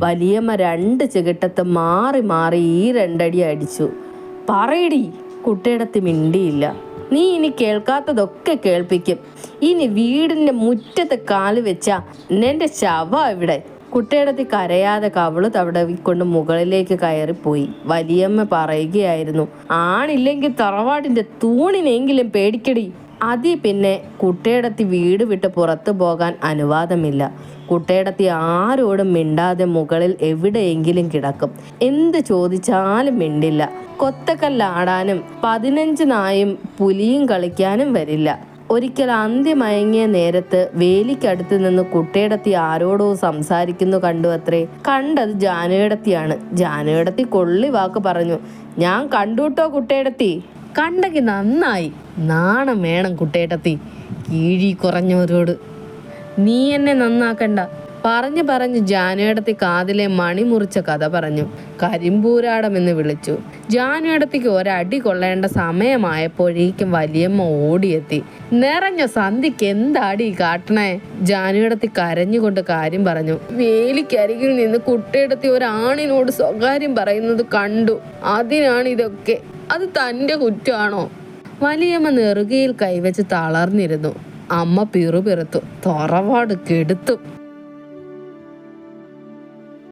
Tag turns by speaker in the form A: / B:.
A: വലിയമ്മ 2 ചികിട്ടത്ത് മാറി മാറി ഈ 2 അടി അടിച്ചു. പറയടി. കുട്ടിയിടത്തി മിണ്ടിയില്ല. നീ ഇനി കേൾക്കാത്തതൊക്കെ കേൾപ്പിക്കും. ഇനി വീടിൻ്റെ മുറ്റത്ത് കാല് വെച്ചാ നിന്റെ ശവ ഇവിടെ. കുട്ടിയിടത്തി കരയാതെ കവിള് തടവിക്കൊണ്ട് മുകളിലേക്ക് കയറിപ്പോയി. വലിയമ്മ പറയുകയായിരുന്നു, ആണില്ലെങ്കിൽ തറവാടിൻ്റെ തൂണിനെങ്കിലും പേടിക്കടി. പിന്നെ കുട്ടിയിടത്തി വീട് വിട്ട് പുറത്തു പോകാൻ അനുവാദമില്ല. കുട്ടിയിടത്തി ആരോടും മിണ്ടാതെ മുകളിൽ എവിടെയെങ്കിലും കിടക്കും. എന്ത് ചോദിച്ചാലും മിണ്ടില്ല. കൊത്തക്കല്ലാടാനും 15 നായും പുലിയും കളിക്കാനും വരില്ല. ഒരിക്കൽ അന്ത്യമയങ്ങിയ നേരത്ത് വേലിക്കടുത്ത് നിന്ന് കുട്ടിയിടത്തി ആരോടോ സംസാരിക്കുന്നു കണ്ടു അത്രേ. കണ്ടത് ജാനുവിടത്തിയാണ്. ജാനുവിടത്തി കൊള്ളി വാക്ക് പറഞ്ഞു, ഞാൻ കണ്ടുട്ടോ കുട്ടിയിടത്തി. കണ്ടെങ്കിൽ നന്നായി. നാണം വേണം കുട്ടിയിടത്തി. കീഴി കുറഞ്ഞവരോട് നീ എന്നെ നന്നാക്കണ്ട. പറഞ്ഞ് ജാനുവിടത്തി കാതിലെ മണി മുറിച്ച കഥ പറഞ്ഞു. കരിമ്പൂരാടമെന്ന് വിളിച്ചു. ജാനുവിടത്തിക്ക് ഒരടി കൊള്ളേണ്ട സമയമായപ്പോഴേക്കും വലിയമ്മ ഓടിയെത്തി. നിറഞ്ഞ സന്ധിക്ക് എന്താടി കാട്ടണേ? ജാനുവിടത്തി കരഞ്ഞുകൊണ്ട് കാര്യം പറഞ്ഞു. വേലിക്കരികിൽ നിന്ന് കുട്ടിയിടത്തി ഒരാണിനോട് സ്വകാര്യം പറയുന്നത് കണ്ടു. അതിനാണ് ഇതൊക്കെ. അത് തൻ്റെ കുറ്റമാണോ? വലിയമ്മ നെറുകയിൽ കൈവച്ച് തളർന്നിരുന്നു. അമ്മ പിറുപിറുത്തു. തറവാട് കെടുത്തു.